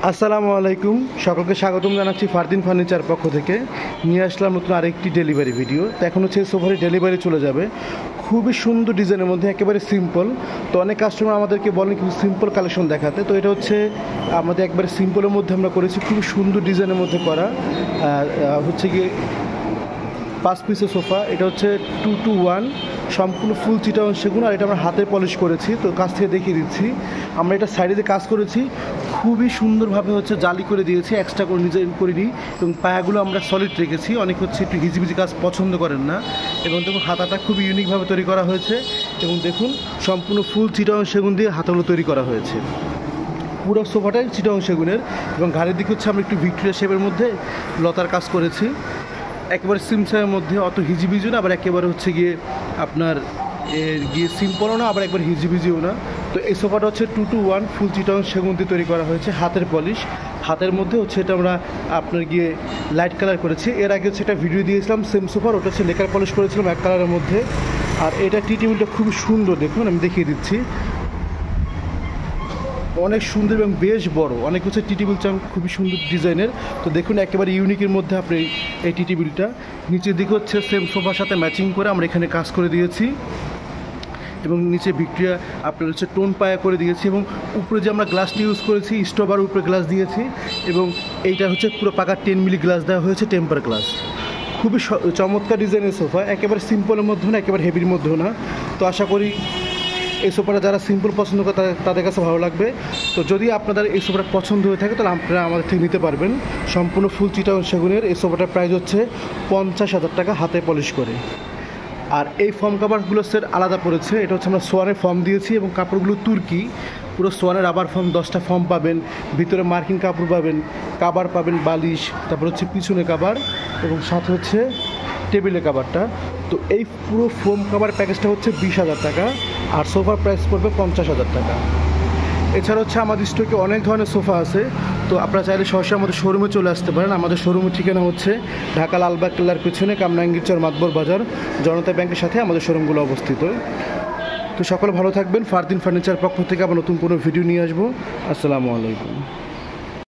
আসসালামু আলাইকুম, সকলকে স্বাগতম জানাচ্ছি ফারদিন ফার্নিচার পক্ষ থেকে। নিয়ে আসলাম নতুন আরেকটি ডেলিভারি ভিডিও। তো এখন হচ্ছে সোফার ডেলিভারি চলে যাবে। খুবই সুন্দর ডিজাইনের মধ্যে, একেবারে সিম্পল। তো অনেক কাস্টমার আমাদেরকে বলেন কিছু সিম্পল কালেকশন দেখাতে, তো এটা হচ্ছে আমাদের একবারে সিম্পলের মধ্যে আমরা করেছি, খুবই সুন্দর ডিজাইনের মধ্যে করা। হচ্ছে গিয়ে 5 পিসের সোফা। এটা হচ্ছে 2-1 সম্পূর্ণ ফুল চিটাগং সেগুন, আর এটা আমরা হাতে পলিশ করেছি। তো কাছ থেকে দেখিয়ে দিচ্ছি, আমরা এটা সাইডে যে কাজ করেছি খুবই সুন্দরভাবে হচ্ছে জালি করে দিয়েছি, এক্সট্রা করে নিজে করিনি। এবং পায়াগুলো আমরা সলিড রেখেছি, অনেক হচ্ছে একটু হিজিবিজি কাজ পছন্দ করেন না। এবং দেখুন হাতাটা খুবই ইউনিকভাবে তৈরি করা হয়েছে। এবং দেখুন সম্পূর্ণ ফুল চিটাগং সেগুন দিয়ে হাতাগুলো তৈরি করা হয়েছে। পুরো সোফাটাই চিটাগং সেগুনের। এবং ঘাড়ের দিকে হচ্ছে আমরা একটু ভিক্টোরিয়া শেপের মধ্যে লতার কাজ করেছি। একেবারে সিমসামের মধ্যে, অত হিজিবিজিও না, আবার একেবারে হচ্ছে গিয়ে আপনার গিয়ে সিম্পলও না, আবার একবার হিজিবিজিও না। তো এই সোফাটা হচ্ছে 2-1 ফুল চিটাগং সেগুন দিয়ে তৈরি করা হয়েছে, হাতের পলিশ। হাতের মধ্যে হচ্ছে এটা আমরা আপনার গিয়ে লাইট কালার করেছি। এর আগে হচ্ছে একটা ভিডিও দিয়েছিলাম সেম সোফার, ওটা হচ্ছে লেকার পলিশ করেছিলাম এক কালারের মধ্যে। আর এটা টি টেবিলটা খুবই সুন্দর, দেখুন আমি দেখিয়ে দিচ্ছি, অনেক সুন্দর এবং বেশ বড়। অনেক হচ্ছে টি টেবিল চান খুবই সুন্দর ডিজাইনের। তো দেখুন একেবারে ইউনিকের মধ্যে আপনি এই টি টেবিলটা। নিচের দিকে হচ্ছে সেম সোফার সাথে ম্যাচিং করে আমরা এখানে কাজ করে দিয়েছি। এবং নিচে ভিক্টোরিয়া আপনার হচ্ছে টোন পায়া করে দিয়েছি। এবং উপরে যে আমরা গ্লাসটি ইউজ করেছি, স্টোবার উপরে গ্লাস দিয়েছি। এবং এইটা হচ্ছে পুরো পাকা 10 মিলি গ্লাস দেওয়া হয়েছে, টেম্পার গ্লাস। খুবই চমৎকার ডিজাইনের সোফা, একেবারে সিম্পলের মধ্যেও না, একেবারে হেভির মধ্যেও না। তো আশা করি এই সোফাটা যারা সিম্পল পছন্দ করে তাদের কাছে ভালো লাগবে। তো যদি আপনাদের এই সোফাটা পছন্দ হয়ে থাকে তাহলে আপনারা আমাদের থেকে নিতে পারবেন। সম্পূর্ণ ফুল চিটাগং সেগুনের এই সোফাটার প্রাইস হচ্ছে 50,000 টাকা হাতে পলিশ করে। আর এই ফর্ম কাভারগুলো সেট আলাদা পড়েছে। এটা হচ্ছে আমরা সোয়ানের ফর্ম দিয়েছি এবং কাপড়গুলো তুর্কি, পুরো সোয়ানের রাবার ফর্ম 10টা ফর্ম পাবেন, ভিতরে মার্কিং কাপড় পাবেন, কাভার পাবেন, বালিশ, তারপর হচ্ছে পিছনে কাভার এবং সাথে হচ্ছে টেবিলের কাভারটা। তো এই পুরো ফোম কাভার প্যাকেজটা হচ্ছে 20,000 টাকা, আর সোফার প্রাইস পড়বে 50,000 টাকা। এছাড়া হচ্ছে আমাদের স্টকে অনেক ধরনের সোফা আছে। তো আপনারা চাইলে সরাসরি আমাদের শোরুমে চলে আসতে পারেন। আমাদের শোরুমের ঠিকানা হচ্ছে ঢাকা লালবাগ কেল্লার পেছনে কামরাঙ্গীর চর মাতবর বাজার, জনতা ব্যাংকের সাথে আমাদের শোরুমগুলো অবস্থিত। তো সকলে ভালো থাকবেন। ফারদিন ফার্নিচার পক্ষ থেকে আবার নতুন কোনো ভিডিও নিয়ে আসবো। আসসালামু আলাইকুম।